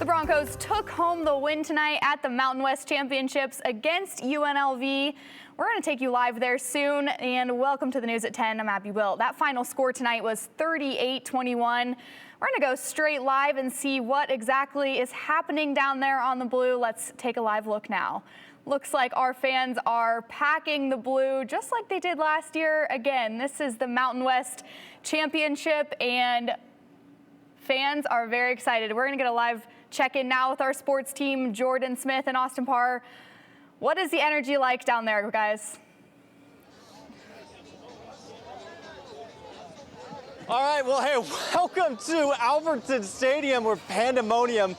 The Broncos took home the win tonight at the Mountain West Championships against UNLV. We're going to take you live there soon, and welcome to the News at 10. I'm Abby Wilt. That final score tonight was 38-21. We're going to go straight live and see what exactly is happening down there on the blue. Let's take a live look now. Looks like our fans are packing the blue just like they did last year. Again, this is the Mountain West Championship, and fans are very excited. We're going to get a live check-in now with our sports team, Jordan Smith and Austin Parr. What is the energy like down there, guys? All right, well, hey, welcome to Albertson Stadium, where pandemonium,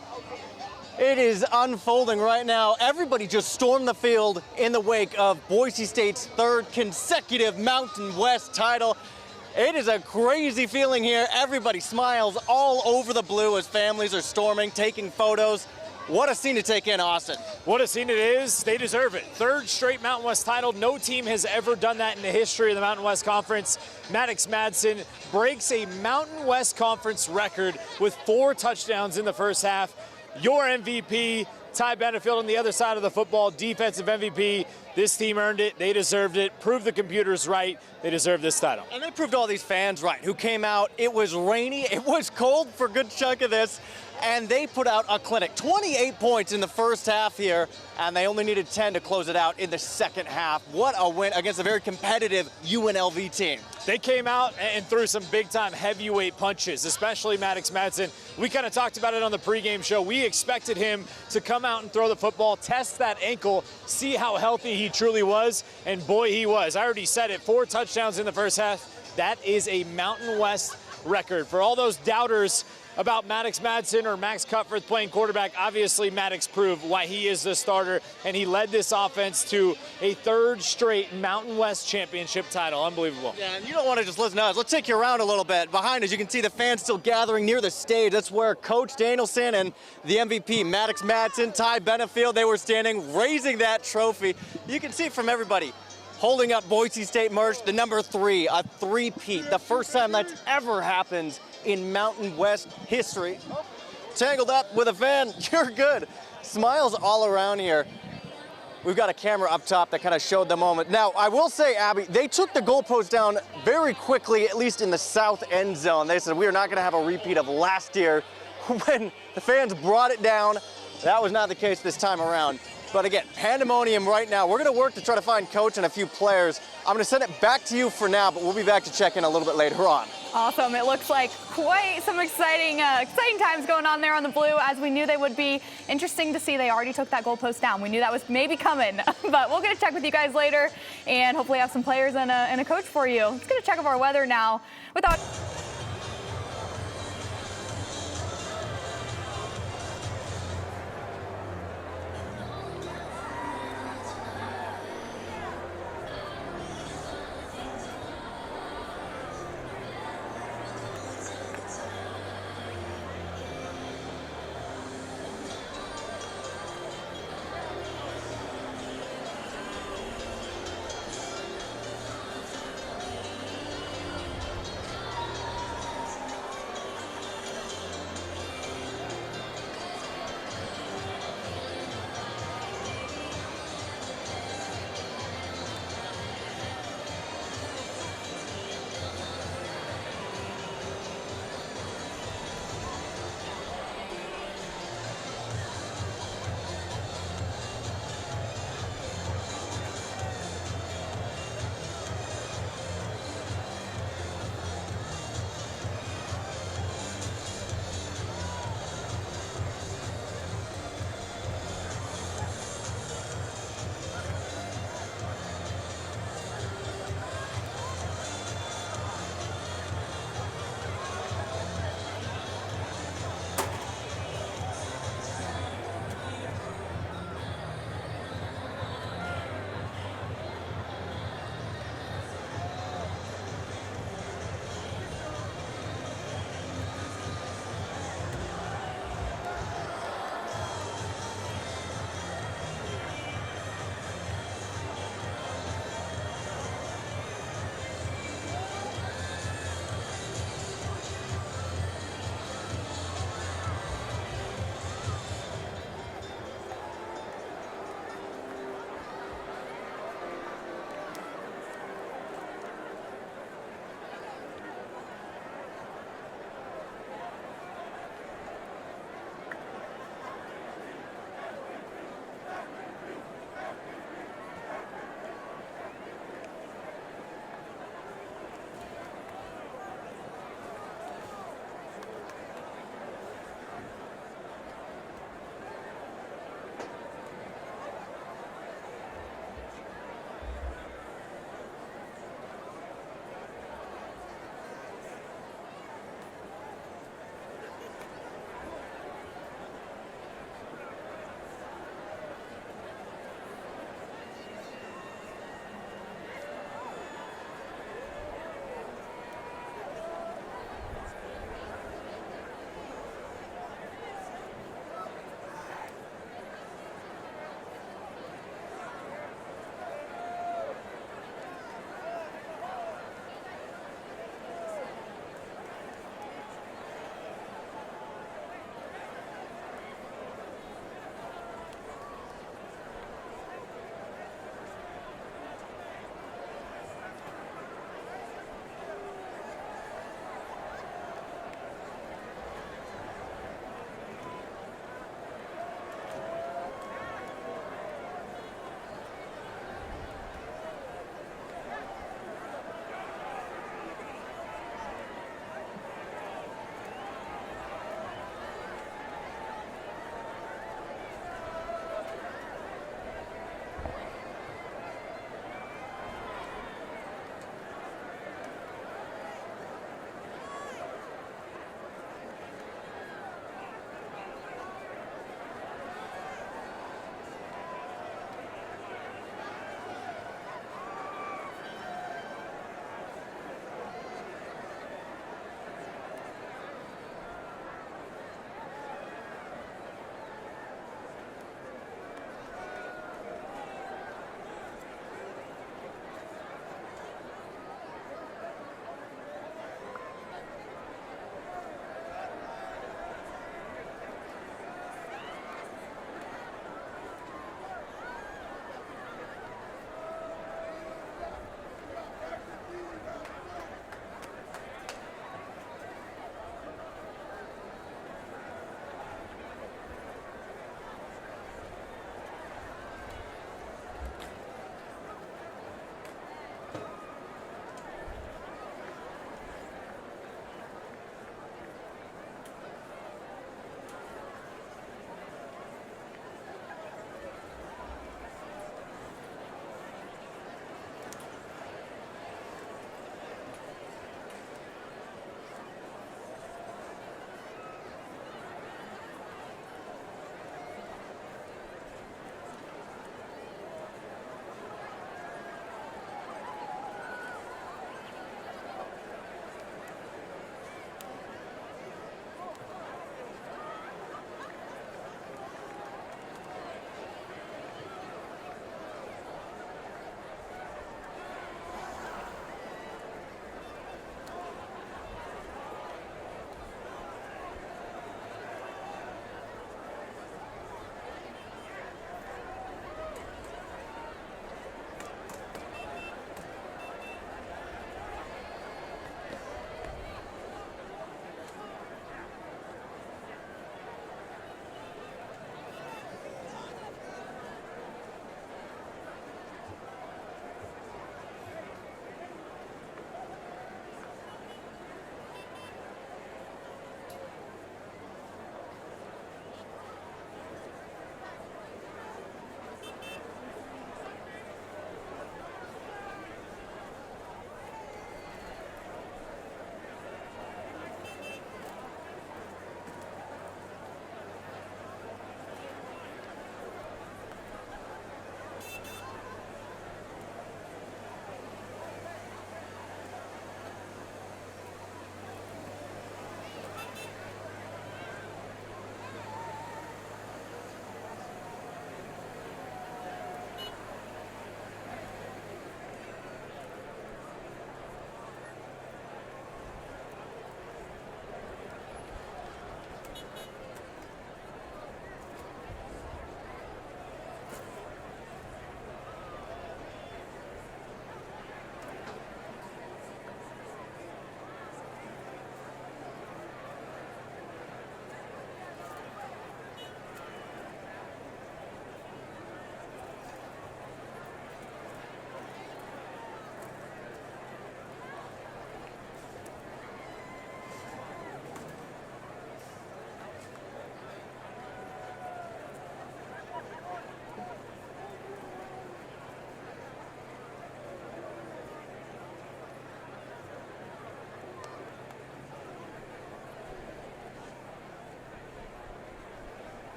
it is unfolding right now. Everybody just stormed the field in the wake of Boise State's third consecutive Mountain West title. It is a crazy feeling here. Everybody smiles all over the blue as families are storming, taking photos. What a scene to take in, Austin. What a scene it is. They deserve it. Third straight Mountain West title. No team has ever done that in the history of the Mountain West Conference. Maddox Madsen breaks a Mountain West Conference record with 4 touchdowns in the first half. Your MVP, Ty Benefield, on the other side of the football, defensive MVP. This team earned it. They deserved it. Proved the computers right. They deserve this title. And they proved all these fans right who came out. It was rainy. It was cold for a good chunk of this. And they put out a clinic. 28 points in the first half here, and they only needed 10 to close it out in the second half. What a win against a very competitive UNLV team. They came out and threw some big-time heavyweight punches, especially Maddox Madsen. We kind of talked about it on the pregame show. We expected him to come out and throw the football, test that ankle, see how healthy he truly was, and boy, he was. I already said it, 4 touchdowns in the first half. That is a Mountain West record. For all those doubters about Maddox Madsen or Max Cutforth playing quarterback, obviously Maddox proved why he is the starter, and he led this offense to a third straight Mountain West Championship title. Unbelievable. Yeah, and you don't want to just listen to us. Let's take you around a little bit. Behind us, you can see the fans still gathering near the stage. That's where Coach Danielson and the MVP, Maddox Madsen, Ty Benefield, they were standing, raising that trophy. You can see from everybody holding up Boise State merch, the number 3, a three-peat, the first time that's ever happened in Mountain West history. Oh, tangled up with a fan, you're good. Smiles all around here. We've got a camera up top that kind of showed the moment. Now, I will say, Abby, they took the goalpost down very quickly, at least in the south end zone. They said, we are not gonna have a repeat of last year when the fans brought it down. That was not the case this time around. But again, pandemonium right now. We're gonna work to try to find Coach and a few players. I'm gonna send it back to you for now, but we'll be back to check in a little bit later on. Awesome. It looks like quite some exciting times going on there on the blue, as we knew they would be. Interesting to see they already took that goalpost down. We knew that was maybe coming, but we'll get to check with you guys later and hopefully have some players and a coach for you. Let's get a check of our weather now.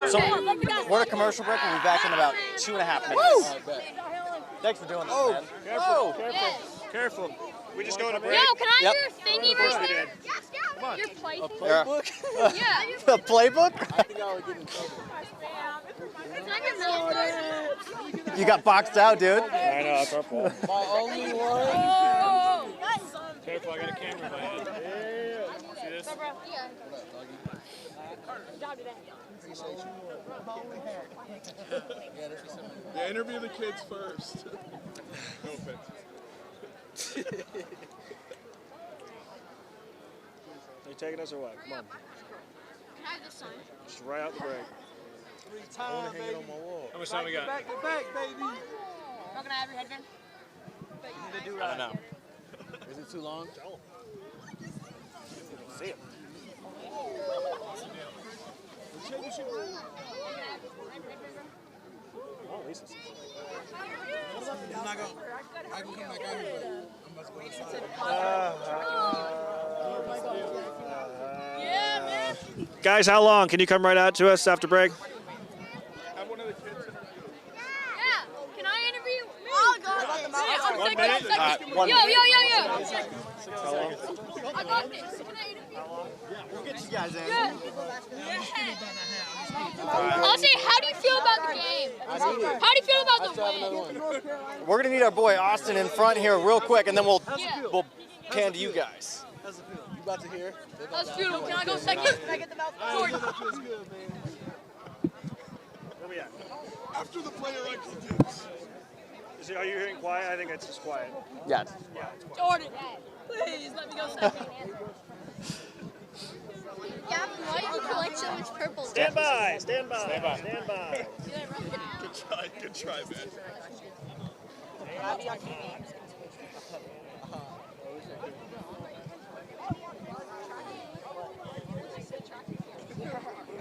So we're at a commercial break. We'll be back in about 2.5 minutes. Thanks for doing this, man. Careful. We just go to break. Yo, can I Yep. have your thingy right there? Come on. Your plate. Playbook? Yeah. A playbook? Can I get milk? You got boxed out, dude. I know, that's our fault. My only one. Careful, I got a camera in my head. See this? Yeah, interview the kids first. No offense. Are you taking us or what? Come on. Can I have this sign? Just right out the break. 3 times, baby. On my wall. How much time we got? Back to back, baby. Oh, can I have your headband? I don't know. Is it too long? See it. Oh, Lisa's. I'm not going. I can come back out here, but I'm about to go inside. Yeah, man. Guys, how long? Can you come right out to us after break? Have one of the kids. Yeah. Can I interview? Oh, God. One minute? One Yo. How long? I got this. Can I interview? We'll get you guys in. I'll say, how do you feel about the game? How do you feel about the win? We're going to need our boy Austin in front here real quick, and then we'll pan to you guys. How's it feel? You about to hear? That was beautiful. Can I go second? Can I get the mouth? Jordan. Feels good, man. Where we at? After the player exits. Are you hearing quiet? I think it's just quiet. Yeah. Jordan. Please let me go second. Yeah, why did you collect so much purple? Stand by. Stand by. Stand by. Stand by. Good try, man.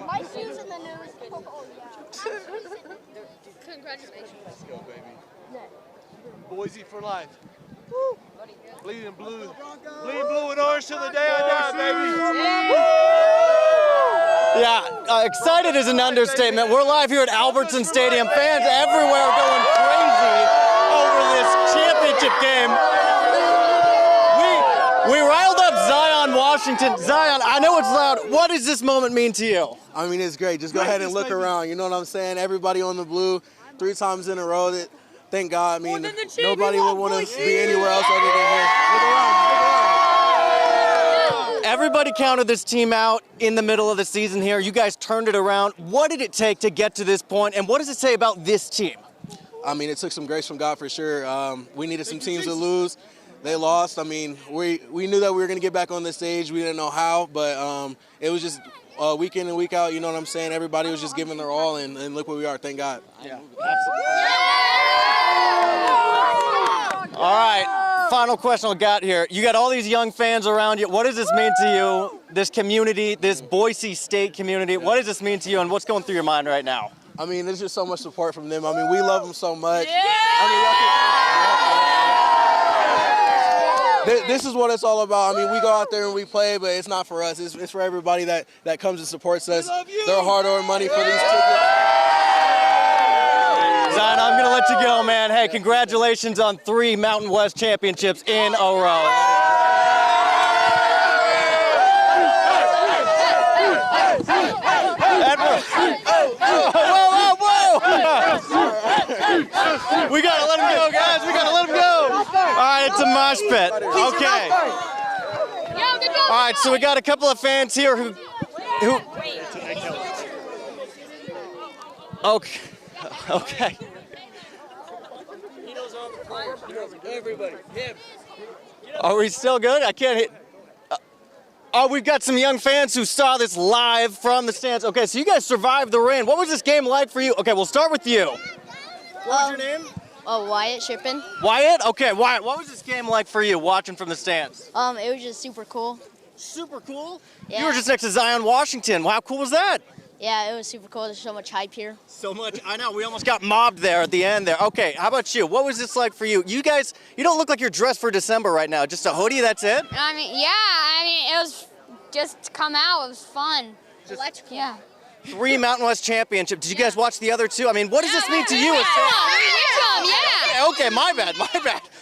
My shoes in the news. Oh, yeah. Congratulations. Let's go, baby. Boise for life. Woo. Bleeding blue. Bleeding blue and orange till the day I die, baby. Yeah, excited is an understatement. We're live here at Albertson Stadium. Fans everywhere going crazy over this championship game. We riled up Zion Washington. Zion, I know it's loud. What does this moment mean to you? I mean, it's great. Just go ahead and look around. You know what I'm saying? Everybody on the blue 3 times in a row. Thank God. I mean, nobody would want to be anywhere else other than here. Look around. Everybody counted this team out in the middle of the season here. You guys turned it around. What did it take to get to this point, and what does it say about this team? I mean, it took some grace from God for sure. We needed some teams to lose. They lost. I mean, we knew that we were going to get back on this stage. We didn't know how, but it was just week in and week out. You know what I'm saying? Everybody was just giving their all, and look where we are. Thank God. Yeah, all right, final question I got here. You got all these young fans around you. What does this mean to you, this community, this Boise State community? What does this mean to you, and what's going through your mind right now? I mean, there's just so much support from them. I mean, we love them so much. This is what it's all about. I mean, we go out there and we play, but it's not for us. It's for everybody that comes and supports us. They're hard-earned money for these tickets. Zion, I'm going to let you go, man. Hey, congratulations on 3 Mountain West championships in a row. We got to let him go, guys. We got to let him go. All right, it's a mosh pit. Okay. All right, so we got a couple of fans here who okay. He knows all the players. He knows everybody. Him. Are we still good? I can't hit. Oh, we've got some young fans who saw this live from the stands. Okay, so you guys survived the rain. What was this game like for you? Okay, we'll start with you. What was your name? Wyatt Shippen. Wyatt? Okay, Wyatt, what was this game like for you watching from the stands? It was just super cool. Super cool? Yeah. You were just next to Zion Washington. How cool was that? Yeah, it was super cool. There's so much hype here. So much. I know. We almost got mobbed there at the end there. Okay, how about you? What was this like for you? You guys, you don't look like you're dressed for December right now. Just a hoodie, that's it? It was just to come out. It was fun. Electrical. Yeah. 3 Mountain West championships. Did you guys watch the other 2? I mean, what does this mean to you as fans? Okay, my bad.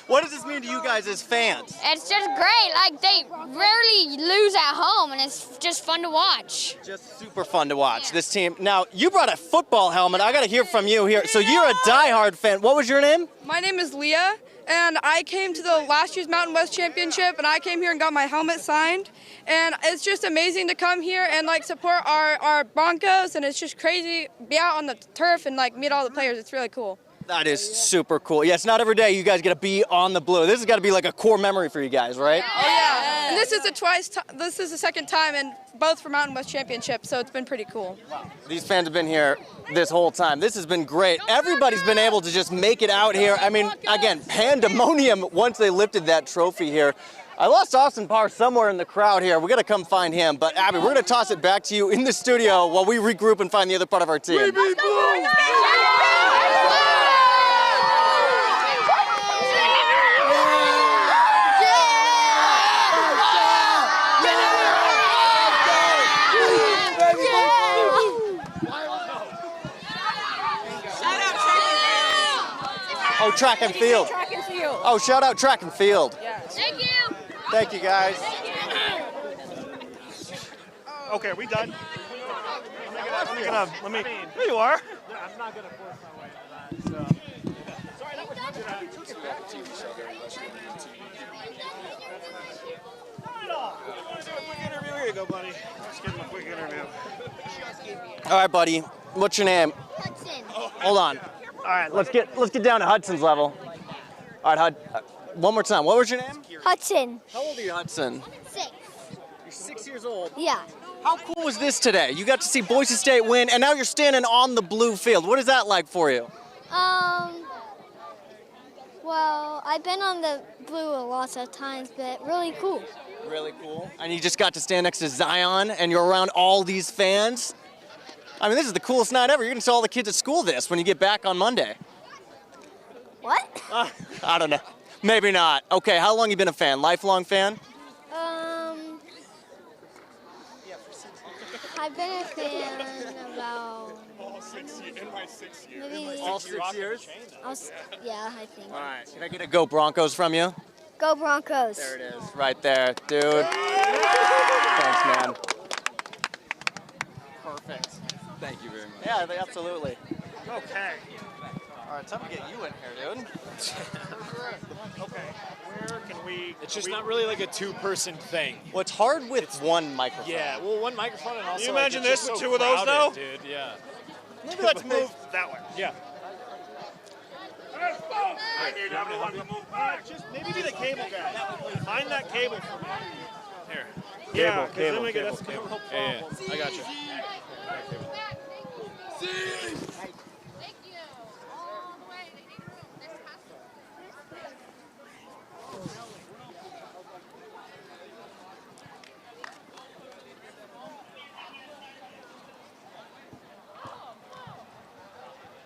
What does this mean to you guys as fans? It's just great. Like, they rarely lose at home, and it's just fun to watch. Just super fun to watch this team. Now, you brought a football helmet. I got to hear from you here. So you're a diehard fan. What was your name? My name is Leah, and I came to the last year's Mountain West Championship, and I came here and got my helmet signed. And it's just amazing to come here and like support our Broncos, and it's just crazy be out on the turf and like meet all the players. It's really cool. That is super cool. Yeah, it's not every day you guys get to be on the blue. This has got to be like a core memory for you guys, right? Oh yeah, and this is the second time, and both for Mountain West Championship, so it's been pretty cool. Wow. These fans have been here this whole time. This has been great. Everybody's been able to just make it out here. I mean, again, pandemonium once they lifted that trophy here. I lost Austin Parr somewhere in the crowd here. We're going to come find him. But, Abby, we're going to toss it back to you in the studio while we regroup and find the other part of our team. Oh, track and field. Oh, shout out track and field. Thank you. Thank you, guys. Okay, are we done? Let me. There you are. I'm not going to force my way into that. So. Here you go, buddy. Let's give him a quick interview. All right, buddy. What's your name? Hudson. Hold on. All right, let's get down to Hudson's level. All right, Hud. One more time. What was your name? Hudson. How old are you, Hudson? 6. You're 6 years old. Yeah. How cool was this today? You got to see Boise State win, and now you're standing on the blue field. What is that like for you? Well, I've been on the blue a lot of times, but really cool. Really cool. And you just got to stand next to Zion, and you're around all these fans. I mean, this is the coolest night ever. You're going to tell all the kids at school this when you get back on Monday. What? I don't know. Maybe not. Okay, how long you been a fan? Lifelong fan? I've been a fan about All 6 years. In my 6 years. maybe. All 6 years? Yeah, I think. All right. Can I get a Go Broncos from you? Go Broncos. There it is. Right there, dude. Thanks, man. Perfect. Thank you very much. Yeah, absolutely. Okay. All right, time to get you in here, dude. Okay. Where can we? It's just not really like a two-person thing. Well, it's hard with one microphone. Yeah, well, one microphone and also. Can you like, imagine it's this just with so 2 of those, crowded, though? Dude, yeah. Maybe let's move that way. Yeah. I need everyone to move back. Just maybe be the cable guy. Find that cable for me. Here. Yeah, Cable, then we cable, get cable. no Yeah, problem. I got you.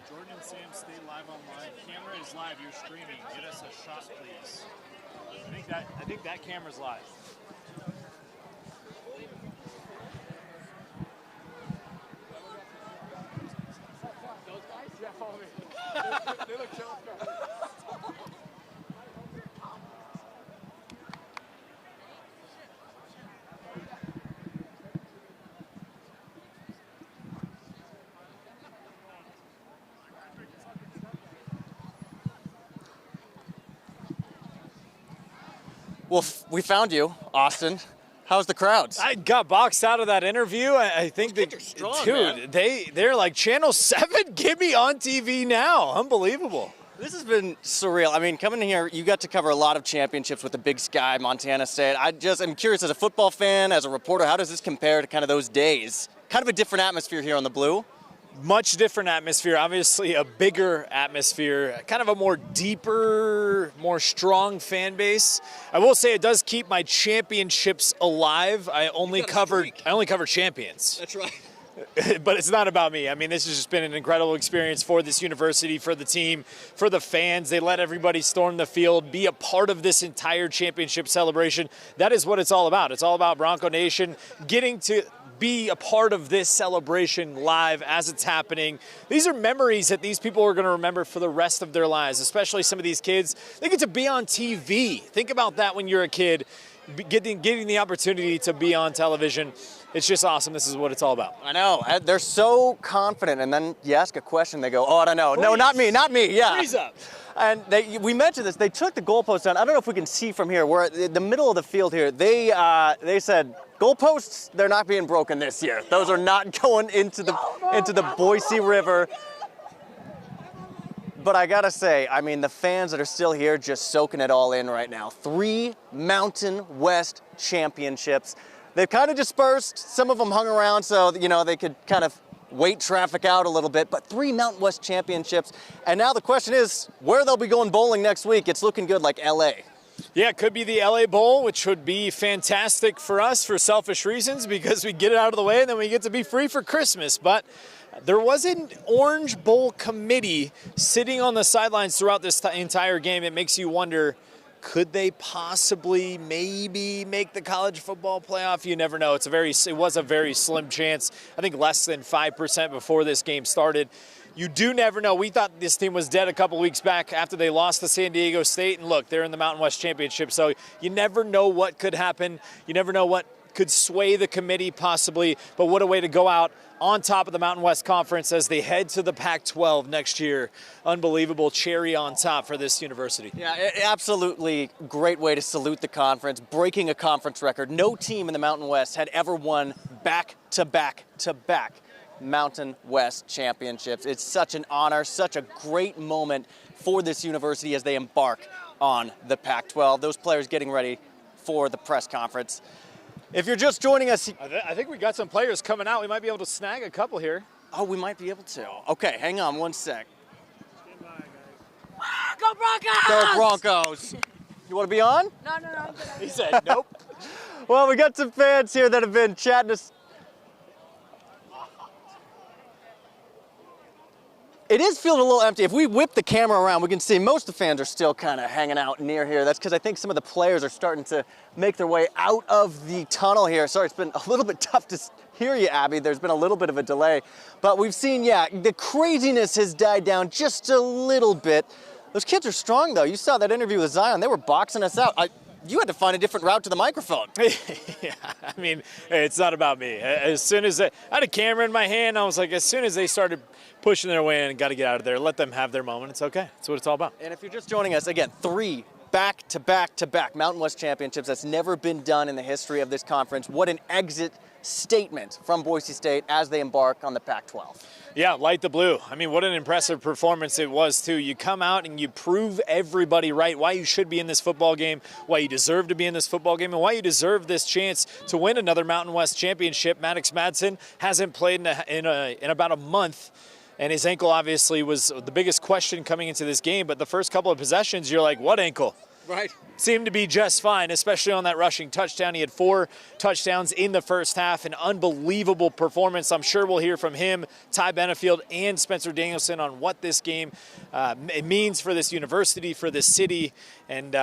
Jordan and Sam, stay live online. Camera is live. You're streaming. Get us a shot, please. I think that camera's live. Those guys? Yeah, follow me. They look chill. Well, we found you, Austin. How's the crowds? I got boxed out of that interview. I think Those kids are strong, dude, man. they're like Channel 7. Get me on TV now. Unbelievable. This has been surreal. I mean, coming in here, you got to cover a lot of championships with the Big Sky, Montana State. I'm curious, as a football fan, as a reporter, how does this compare to kind of those days? Kind of a different atmosphere here on the Blue. Much different atmosphere, obviously a bigger atmosphere, kind of a more deeper, more strong fan base. I will say it does keep my championships alive. I only cover champions. That's right. But it's not about me. I mean, this has just been an incredible experience for this university, for the team, for the fans. They let everybody storm the field, be a part of this entire championship celebration. That is what it's all about. It's all about Bronco Nation getting to be a part of this celebration live as it's happening. These are memories that these people are going to remember for the rest of their lives, especially some of these kids. They get to be on TV. Think about that when you're a kid, getting the opportunity to be on television. It's just awesome. This is what it's all about. I know. They're so confident, and then you ask a question, they go, oh, I don't know. No, not me, yeah. Freeze up. And we mentioned this. They took the goalposts down. I don't know if we can see from here. We're at the middle of the field here. They said, goalposts, they're not being broken this year. Those are not going into the Boise River. But I gotta say, I mean, the fans that are still here just soaking it all in right now. 3 Mountain West championships. They've kind of dispersed. Some of them hung around so, you know, they could kind of wait traffic out a little bit, but 3 Mountain West championships. And now the question is where they'll be going bowling next week. It's looking good, like LA. Yeah, it could be the LA Bowl, which would be fantastic for us for selfish reasons because we get it out of the way and then we get to be free for Christmas. But there was an Orange Bowl committee sitting on the sidelines throughout this entire game. It makes you wonder, could they possibly maybe make the college football playoff? You never know. It was a very slim chance. I think less than 5% before this game started. You do never know. We thought this team was dead a couple weeks back after they lost to San Diego State. And look, they're in the Mountain West Championship. So you never know what could happen. You never know what could sway the committee possibly. But what a way to go out on top of the Mountain West Conference as they head to the Pac-12 next year. Unbelievable cherry on top for this university. Yeah, absolutely great way to salute the conference, breaking a conference record. No team in the Mountain West had ever won back-to-back Mountain West championships. It's such an honor, such a great moment for this university as they embark on the Pac-12. Those players getting ready for the press conference. If you're just joining us... I think we got some players coming out. We might be able to snag a couple here. Oh, we might be able to. Okay, hang on one sec. Go Broncos! Go Broncos! You want to be on? No. He said nope. Well, we got some fans here that have been chatting us. It is feeling a little empty. If we whip the camera around, we can see most of the fans are still kind of hanging out near here. That's because I think some of the players are starting to make their way out of the tunnel here. Sorry, it's been a little bit tough to hear you, Abby. There's been a little bit of a delay. But we've seen, yeah, the craziness has died down just a little bit. Those kids are strong, though. You saw that interview with Zion. They were boxing us out. You had to find a different route to the microphone. Yeah, I mean, it's not about me. As soon as I had a camera in my hand, I was like, as soon as they started pushing their way in, got to get out of there, let them have their moment. It's okay. That's what it's all about. And if you're just joining us, again, 3 back-to-back Mountain West championships. That's never been done in the history of this conference. What an exit statement from Boise State as they embark on the Pac-12. Yeah, light the blue. I mean, what an impressive performance it was, too. You come out and you prove everybody right why you should be in this football game, why you deserve to be in this football game, and why you deserve this chance to win another Mountain West championship. Maddox Madsen hasn't played in about a month, and his ankle obviously was the biggest question coming into this game. But the first couple of possessions, you're like, what ankle? Right. Seemed to be just fine, especially on that rushing touchdown. He had 4 touchdowns in the first half, an unbelievable performance. I'm sure we'll hear from him, Ty Benefield, and Spencer Danielson on what this game it means for this university, for this city, and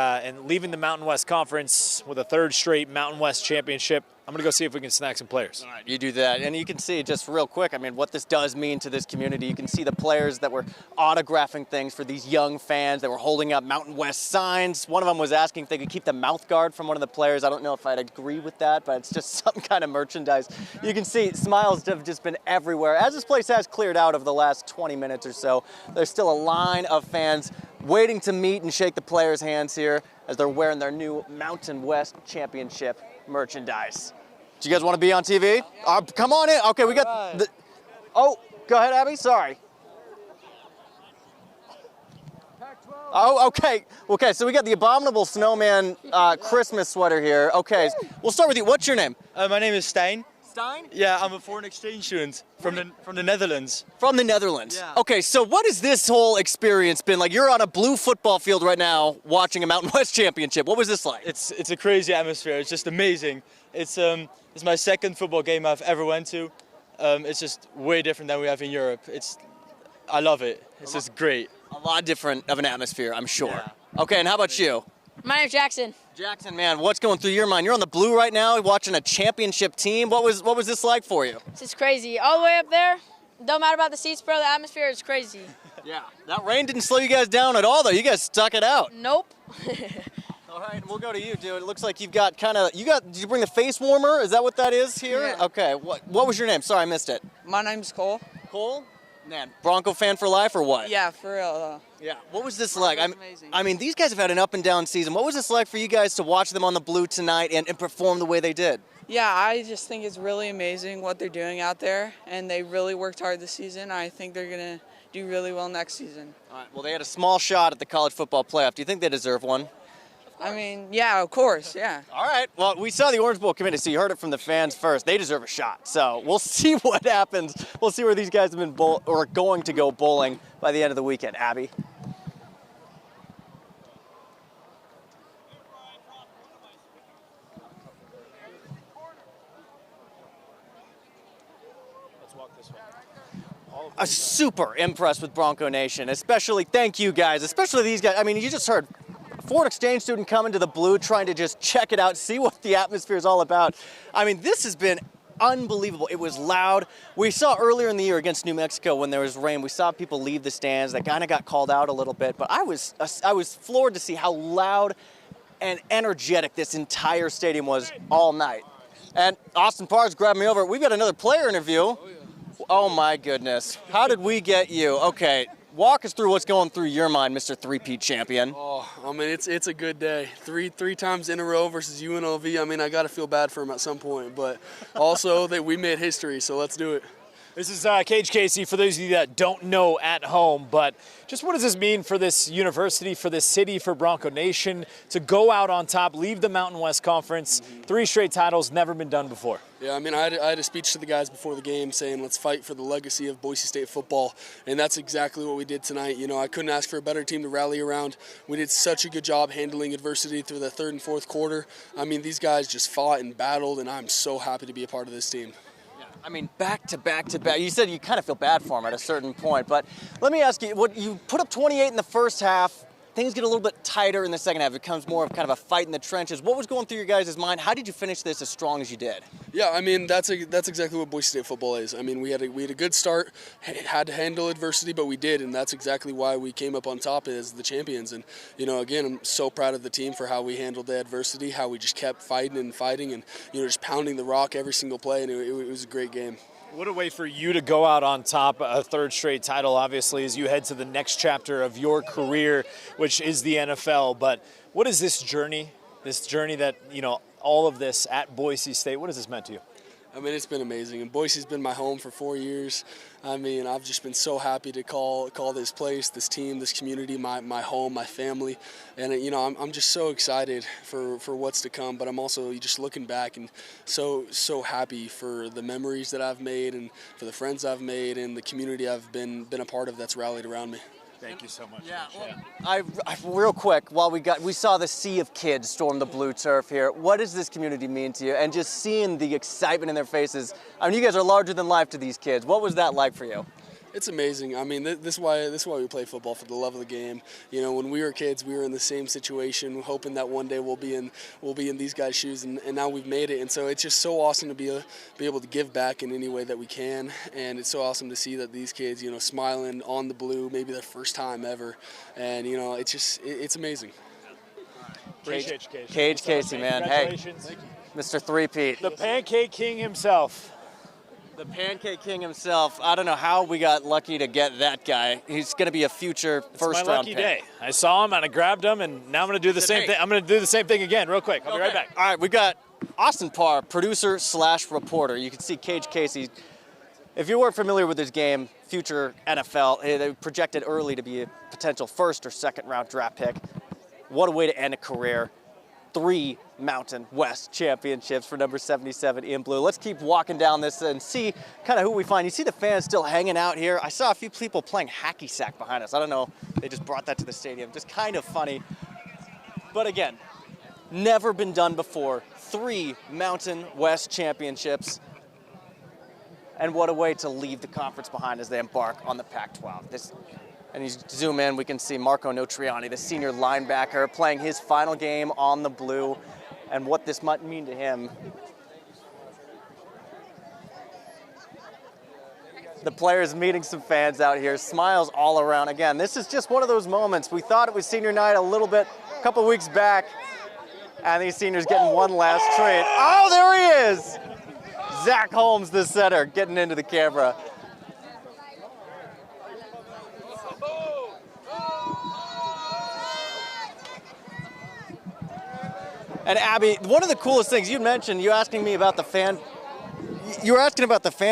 leaving the Mountain West Conference with a 3rd straight Mountain West championship. I'm going to go see if we can snag some players. All right, you do that. And you can see just real quick, I mean, what this does mean to this community. You can see the players that were autographing things for these young fans that were holding up Mountain West signs. One of them was asking if they could keep the mouth guard from one of the players. I don't know if I'd agree with that, but it's just some kind of merchandise. You can see smiles have just been everywhere. As this place has cleared out over the last 20 minutes or so, there's still a line of fans waiting to meet and shake the players' hands here as they're wearing their new Mountain West Championship merchandise. Do you guys want to be on TV? Come on in. Okay, we got the... Oh, go ahead, Abby. Sorry. Oh, okay. Okay, so we got the Abominable Snowman Christmas sweater here. Okay, we'll start with you. What's your name? My name is Stijn. Stein? Yeah, I'm a foreign exchange student from the Netherlands. From the Netherlands? Yeah. Okay, so what has this whole experience been like? You're on a blue football field right now watching a Mountain West championship. What was this like? It's a crazy atmosphere. It's just amazing. It's my 2nd football game I've ever went to. It's just way different than we have in Europe. I love it. It's just great. A lot different of an atmosphere, I'm sure. Yeah. Okay, and how about you? My name's Jackson. Jackson, man, what's going through your mind? You're on the blue right now, watching a championship team. What was this like for you? It's just crazy. All the way up there, don't matter about the seats, bro. The atmosphere is crazy. Yeah, that rain didn't slow you guys down at all, though. You guys stuck it out. Nope. All right, we'll go to you, dude. It looks like you've got did you bring the face warmer? Is that what that is here? Yeah. Okay, what was your name? Sorry, I missed it. My name's Cole. Cole? Man, Bronco fan for life or what? Yeah, for real. Yeah. What was this like? Amazing. I mean, these guys have had an up and down season. What was this like for you guys to watch them on the blue tonight and perform the way they did? Yeah, I just think it's really amazing what they're doing out there, and they really worked hard this season. I think they're going to do really well next season. All right, well, they had a small shot at the college football playoff. Do you think they deserve one? I mean, yeah, of course, yeah. All right. Well, we saw the Orange Bowl committee, so you heard it from the fans first. They deserve a shot. So we'll see what happens. We'll see where these guys have been going to go bowling by the end of the weekend. Abby. I'm super impressed with Bronco Nation, especially, thank you guys, especially these guys. I mean, you just heard a foreign exchange student coming to the blue, trying to just check it out, see what the atmosphere is all about. I mean, this has been unbelievable. It was loud. We saw earlier in the year against New Mexico when there was rain, we saw people leave the stands. That kind of got called out a little bit, but I was floored to see how loud and energetic this entire stadium was all night. And Austin Parr's grabbed me over. We've got another player interview. Oh my goodness. How did we get you? Okay, walk us through what's going through your mind, Mr. Three-peat champion. Oh, I mean, it's a good day. Three times in a row versus UNLV. I mean, I got to feel bad for him at some point, but also that we made history, so let's do it. This is Cage Casey, for those of you that don't know at home, but just what does this mean for this university, for this city, for Bronco Nation, to go out on top, leave the Mountain West Conference, 3 straight titles, never been done before? Yeah, I mean, I had a speech to the guys before the game saying, let's fight for the legacy of boise-state-football, and that's exactly what we did tonight. You know, I couldn't ask for a better team to rally around. We did such a good job handling adversity through the third and fourth quarter. I mean, these guys just fought and battled, and I'm so happy to be a part of this team. I mean, back to back to back. You said you kind of feel bad for him at a certain point, but let me ask you, what you put up 28 in the first half, things get a little bit tighter in the second half. It becomes more of kind of a fight in the trenches. What was going through your guys' mind? How did you finish this as strong as you did? Yeah, I mean, that's exactly what Boise State football is. I mean, we had a good start, had to handle adversity, but we did, and that's exactly why we came up on top as the champions. And, you know, again, I'm so proud of the team for how we handled the adversity, how we just kept fighting, and, you know, just pounding the rock every single play, and it was a great game. What a way for you to go out on top, a 3rd straight title, obviously, as you head to the next chapter of your career, which is the NFL. But what is this journey that, you know, all of this at Boise State, what has this meant to you? I mean, it's been amazing, and Boise's been my home for 4 years. I mean, I've just been so happy to call this place, this team, this community, my home, my family, and you know, I'm just so excited for what's to come. But I'm also just looking back and so happy for the memories that I've made and for the friends I've made and the community I've been a part of that's rallied around me. Thank you so much. Yeah, well, real quick, while we saw the sea of kids storm the blue turf here, what does this community mean to you? And just seeing the excitement in their faces, I mean, you guys are larger than life to these kids. What was that like for you? It's amazing. I mean, this is why we play football, for the love of the game. You know, when we were kids, we were in the same situation, hoping that one day we'll be in these guys' shoes, and now we've made it. And so it's just so awesome to be able to give back in any way that we can. And it's so awesome to see that these kids, you know, smiling on the blue, maybe their first time ever. And you know, it's amazing. Appreciate you, Cage Casey, man. Hey, Mr. Three-peat. The Pancake King himself. The Pancake King himself. I don't know how we got lucky to get that guy. He's going to be a future first-round pick. It's my lucky day. I saw him and I grabbed him, and now I'm going to do the same thing. I'm going to do the same thing again, real quick. I'll be right back. All right, we got Austin Parr, producer/reporter. You can see Cage Casey. If you weren't familiar with his game, future NFL, they projected early to be a potential 1st or 2nd round draft pick. What a way to end a career. 3 Mountain West championships for number 77 in blue. Let's keep walking down this and see kind of who we find. You see the fans still hanging out here. I saw a few people playing hacky sack behind us. I don't know, they just brought that to the stadium. Just kind of funny. But again, never been done before. 3 Mountain West championships. And what a way to leave the conference behind as they embark on the Pac-12. And you zoom in, we can see Marco Notriani, the senior linebacker, playing his final game on the blue, and what this might mean to him. The players meeting some fans out here, smiles all around. Again, this is just one of those moments. We thought it was senior night a couple weeks back, and these seniors getting one last treat. Oh, there he is! Zach Holmes, the center, getting into the camera. And Abby, one of the coolest things you mentioned, you were asking about the fan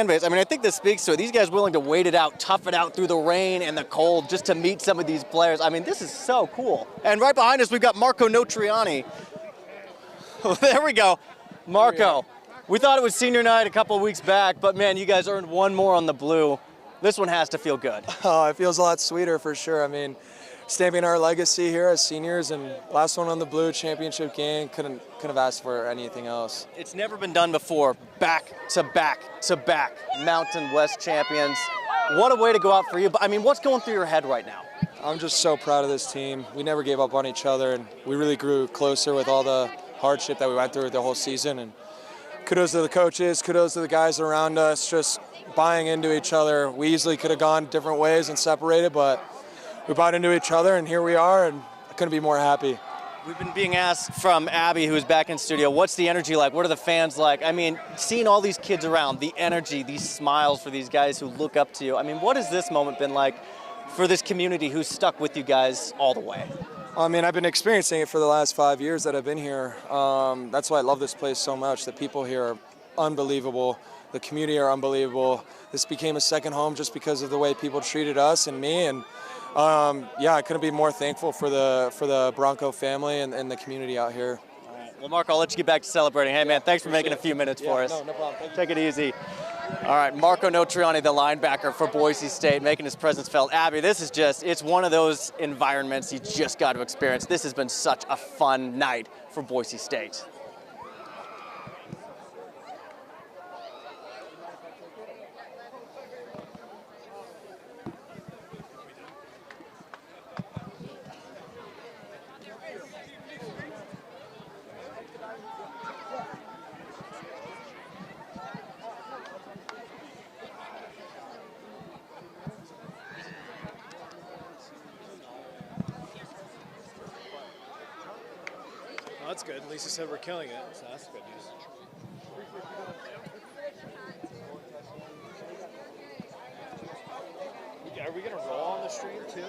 base. I mean, I think this speaks to it. These guys willing to wait it out, tough it out through the rain and the cold just to meet some of these players. I mean, this is so cool. And right behind us, we've got Marco Notriani. There we go. Marco, we thought it was senior night a couple weeks back, but man, you guys earned one more on the blue. This one has to feel good. Oh, it feels a lot sweeter for sure. I mean, stamping our legacy here as seniors, and last one on the blue, championship game, couldn't have asked for anything else. It's never been done before, back to back to back, Mountain West champions. What a way to go out for you. But I mean, what's going through your head right now? I'm just so proud of this team. We never gave up on each other, and we really grew closer with all the hardship that we went through the whole season. And kudos to the coaches, kudos to the guys around us, just buying into each other. We easily could have gone different ways and separated, but we bought into each other, and here we are, and I couldn't be more happy. We've been being asked from Abby, who's back in studio, what's the energy like? What are the fans like? I mean, seeing all these kids around, the energy, these smiles for these guys who look up to you. I mean, what has this moment been like for this community who's stuck with you guys all the way? I mean, I've been experiencing it for the last 5 years that I've been here. That's why I love this place so much. The people here are unbelievable. The community are unbelievable. This became a second home just because of the way people treated us and me. And yeah, I couldn't be more thankful for the Bronco family and the community out here. All right. Well, Marco, I'll let you get back to celebrating. Hey, man, thanks for making a few minutes for us. No problem. Take it easy. All right, Marco Notriani, the linebacker for Boise State, making his presence felt. Abby, this is it's one of those environments you just got to experience. This has been such a fun night for Boise State. Well, that's good. Lisa said we're killing it, so that's good news. Are we going to roll on the stream, too?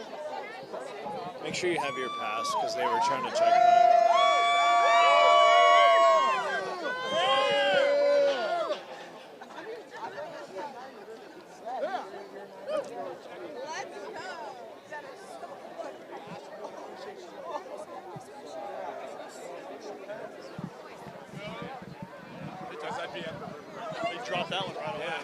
Make sure you have your pass, because they were trying to check that. They dropped that one right away. Yeah.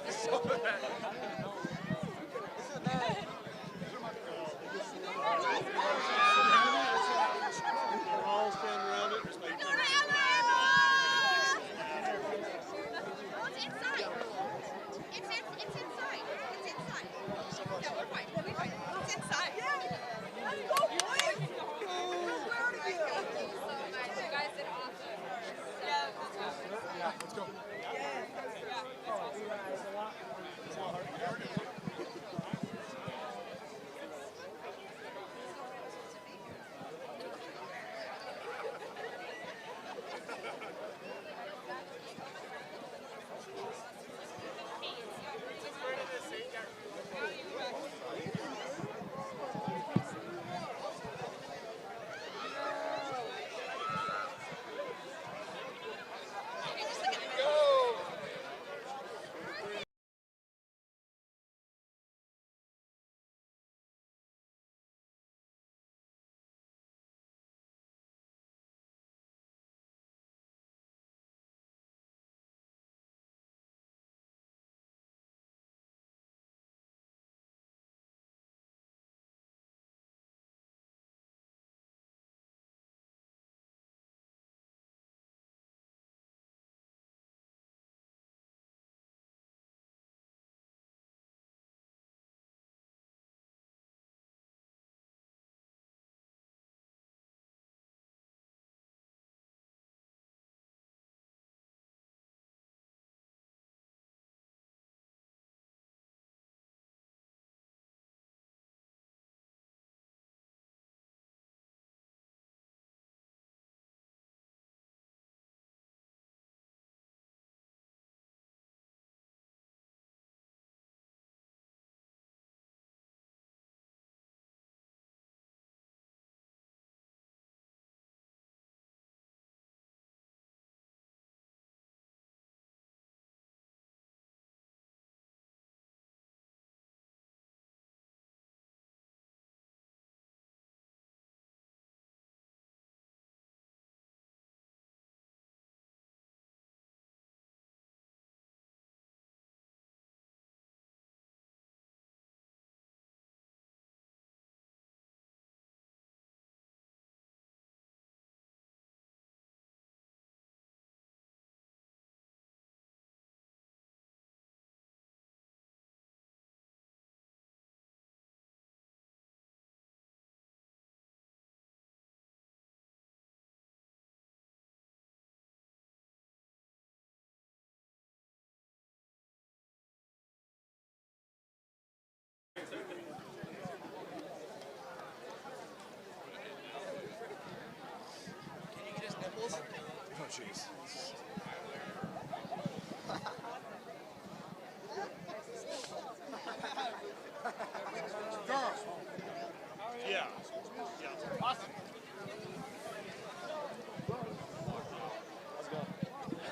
Yeah.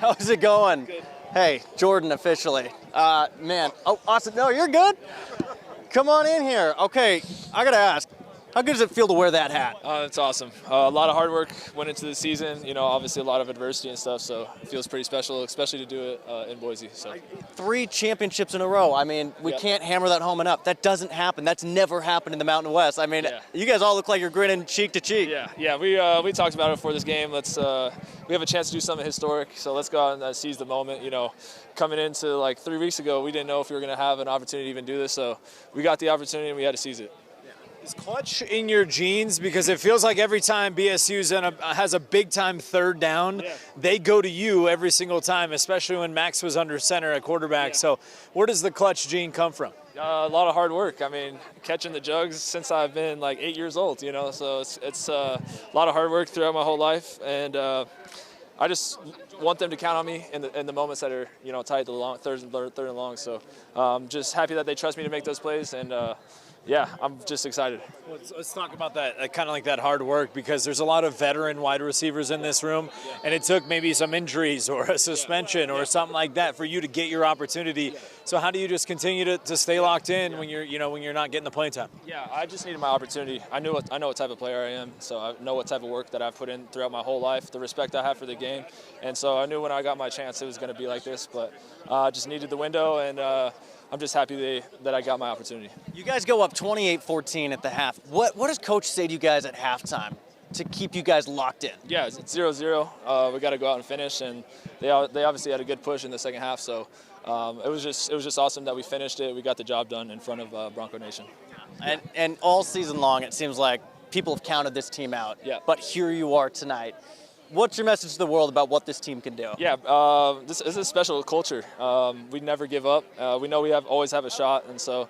How's it going? Good. Hey, Jordan officially. Man, oh, Austin, no, you're good. Come on in here. Okay, I gotta ask, how good does it feel to wear that hat? It's awesome. A lot of hard work went into the season. You know, obviously a lot of adversity and stuff, so it feels pretty special, especially to do it in Boise. So 3 championships in a row. I mean, we can't hammer that home enough. That doesn't happen. That's never happened in the Mountain West. I mean, you guys all look like you're grinning cheek to cheek. Yeah. We talked about it before this game. We have a chance to do something historic, so let's go out and seize the moment. You know, coming into like 3 weeks ago, we didn't know if we were going to have an opportunity to even do this, so we got the opportunity and we had to seize it. Is clutch in your genes? Because it feels like every time BSU has a big-time third down, they go to you every single time, especially when Max was under center at quarterback. So where does the clutch gene come from? A lot of hard work. I mean, catching the jugs since I've been like 8 years old, you know, so it's a lot of hard work throughout my whole life. And I just want them to count on me in the moments that are, you know, tight to the long, third and long. So just happy that they trust me to make those plays. And yeah, I'm just excited. Let's talk about that, kind of like that hard work, because there's a lot of veteran wide receivers in this room, and it took maybe some injuries or a suspension or something like that for you to get your opportunity. So how do you just continue to stay locked in when you're not getting the playing time? Yeah, I just needed my opportunity. I know what type of player I am, so I know what type of work that I've put in throughout my whole life, the respect I have for the game, and so I knew when I got my chance it was going to be like this, but I just needed the window, and I'm just happy that I got my opportunity. You guys go up 28-14 at the half. What does Coach say to you guys at halftime to keep you guys locked in? Yeah, it's 0-0. We got to go out and finish, and they obviously had a good push in the second half. So it was just awesome that we finished it. We got the job done in front of Bronco Nation. And all season long, it seems like people have counted this team out. Yeah. But here you are tonight. What's your message to the world about what this team can do? Yeah, this is a special culture. We never give up. We know we always have a shot, and so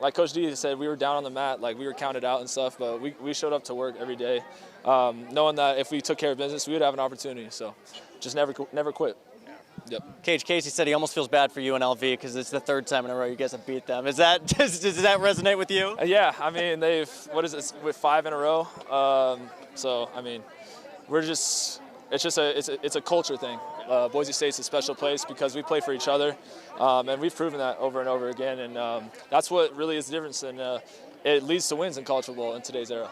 like Coach D said, we were down on the mat, like we were counted out and stuff, but we showed up to work every day, knowing that if we took care of business, we would have an opportunity. So just never quit. Yep. Cage Casey said he almost feels bad for UNLV because it's the 3rd time in a row you guys have beat them. Does that resonate with you? Yeah, I mean with 5 in a row. So I mean. It's a culture thing. Boise State's a special place because we play for each other, and we've proven that over and over again. And that's what really is the difference, and it leads to wins in college football in today's era.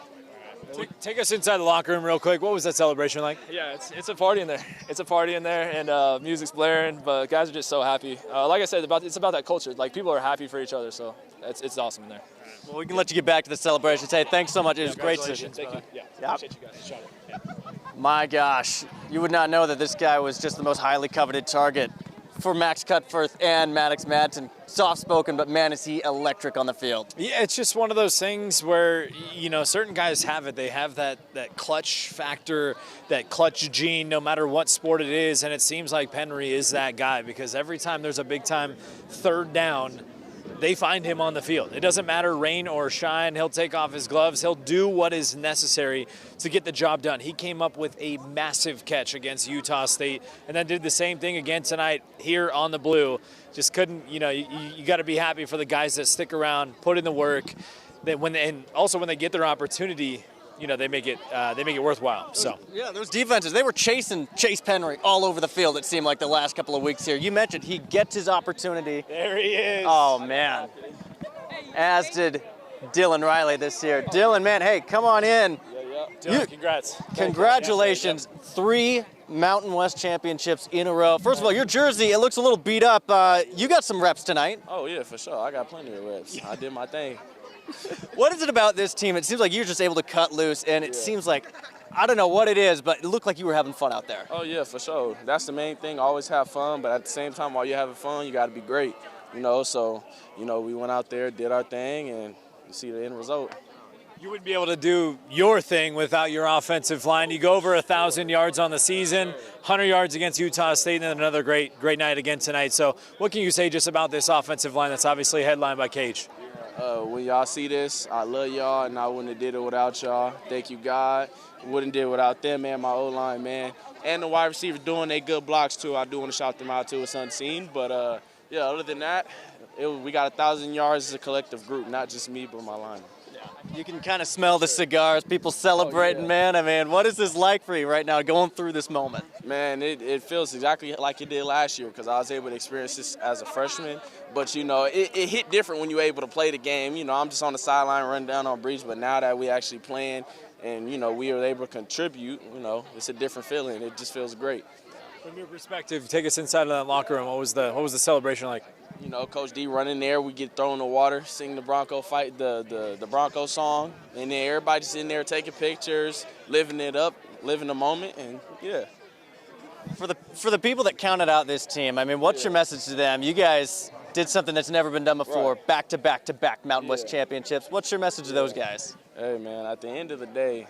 Take us inside the locker room real quick. What was that celebration like? Yeah, it's a party in there. It's a party in there, and music's blaring, but guys are just so happy. Like I said, it's about that culture. Like people are happy for each other, so it's awesome in there. Well, we can let you get back to the celebration. Hey, thanks so much. It was great to. Thank you. Yeah, appreciate you guys. Yeah. My gosh, you would not know that this guy was just the most highly coveted target for Max Cutforth and Maddox Madsen. Soft-spoken, but man, is he electric on the field. Yeah, it's just one of those things where, you know, certain guys have it. They have that clutch factor, that clutch gene, no matter what sport it is, and it seems like Penry is that guy because every time there's a big-time 3rd down, they find him on the field. It doesn't matter rain or shine. He'll take off his gloves. He'll do what is necessary to get the job done. He came up with a massive catch against Utah State and then did the same thing again tonight here on the blue. Just couldn't, you know, you got to be happy for the guys that stick around, put in the work. And also when they get their opportunity, you know, they make it worthwhile. So yeah, those defenses, they were chasing Chase Penry all over the field, it seemed like the last couple of weeks here. You mentioned he gets his opportunity. There he is. Oh man. As did Dylan Riley this year. Dylan, man, hey, come on in. Yeah. Dylan, congrats. Congratulations. 3 Mountain West championships in a row. First of all, your jersey, it looks a little beat up. You got some reps tonight. Oh yeah, for sure. I got plenty of reps. I did my thing. What is it about this team? It seems like you're just able to cut loose, and it seems like, I don't know what it is, but it looked like you were having fun out there. Oh, yeah, for sure. That's the main thing, always have fun, but at the same time, while you're having fun, you got to be great, you know? So, you know, we went out there, did our thing, and you see the end result. You wouldn't be able to do your thing without your offensive line. You go over 1,000 yards on the season, 100 yards against Utah State, and then another great night again tonight. So what can you say just about this offensive line that's obviously headlined by Cage? When y'all see this, I love y'all, and I wouldn't have did it without y'all. Thank you, God. Wouldn't did it without them, man, my O-line, man. And the wide receivers doing their good blocks, too. I do want to shout them out, too. It's unseen. But, yeah, other than that, we got 1,000 yards as a collective group, not just me, but my line. You can kind of smell the cigars, people celebrating, man. I mean, what is this like for you right now, going through this moment? Man, it feels exactly like it did last year because I was able to experience this as a freshman. But, you know, it hit different when you're able to play the game. You know, I'm just on the sideline running down on breach, but now that we actually playing and, you know, we were able to contribute, you know, it's a different feeling. It just feels great. From your perspective, take us inside of that locker room. What was the celebration like? You know, Coach D running there, we get thrown in the water, sing the Bronco fight, the Bronco song, and then everybody's in there taking pictures, living it up, living the moment, and yeah. For the people that counted out this team, I mean, what's your message to them? You guys did something that's never been done before, back-to-back Mountain West championships. What's your message to those guys? Hey, man, at the end of the day,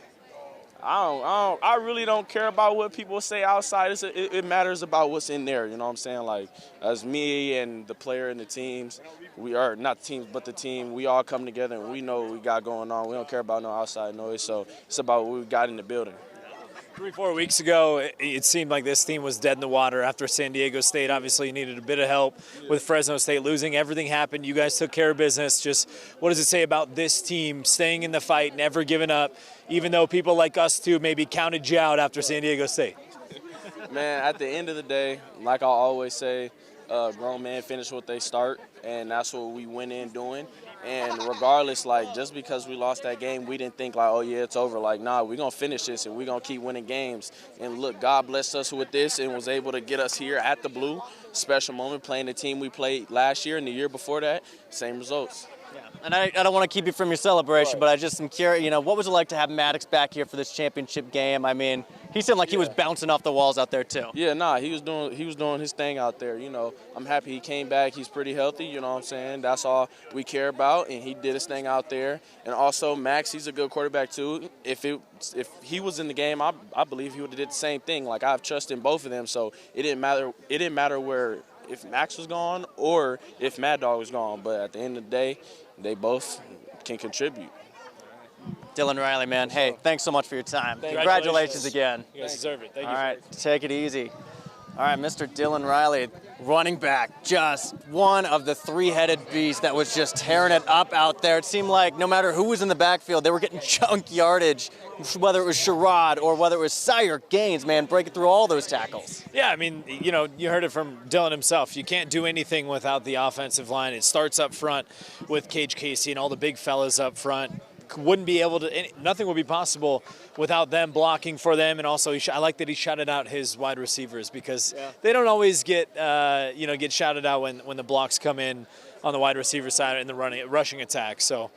I really don't care about what people say outside. It matters about what's in there, you know what I'm saying? Like, as me and the player and the teams, we are, not the teams, but the team, we all come together and we know what we got going on. We don't care about no outside noise, so it's about what we got in the building. 3-4 weeks ago, it seemed like this team was dead in the water after San Diego State. Obviously, you needed a bit of help with Fresno State losing. Everything happened. You guys took care of business. Just what does it say about this team staying in the fight, never giving up, even though people like us too maybe counted you out after San Diego State? Man, at the end of the day, like I always say, grown men finish what they start, and that's what we went in doing. And regardless, like, just because we lost that game, we didn't think like, oh yeah, it's over. Like, nah, we're gonna finish this and we're gonna keep winning games. And look, God blessed us with this and was able to get us here at the Blue. Special moment, playing the team we played last year and the year before that, same results. Yeah. And I don't want to keep you from your celebration, but I just am curious, you know, what was it like to have Maddox back here for this championship game? I mean, he seemed like he was bouncing off the walls out there too. Yeah, nah, he was doing his thing out there. You know, I'm happy he came back. He's pretty healthy, you know what I'm saying? That's all we care about, and he did his thing out there. And also, Max, he's a good quarterback too. If he was in the game, I believe he would have did the same thing. Like, I have trust in both of them, so it didn't matter where if Max was gone or if Mad Dog was gone. But at the end of the day, they both can contribute. Dylan Riley, man, hey, thanks so much for your time. Congratulations again. You guys deserve it. Thank you. All right, take it easy. All right, Mr. Dylan Riley, running back, just one of the three-headed beasts that was just tearing it up out there. It seemed like no matter who was in the backfield, they were getting chunk yardage, whether it was Sherrod or whether it was Sire Gaines, man, breaking through all those tackles. Yeah, I mean, you know, you heard it from Dylan himself. You can't do anything without the offensive line. It starts up front with Cage Casey and all the big fellas up front. Wouldn't be able to, nothing would be possible without them blocking for them. And also, I like that he shouted out his wide receivers because they don't always get shouted out when the blocks come in on the wide receiver side in the rushing attack. So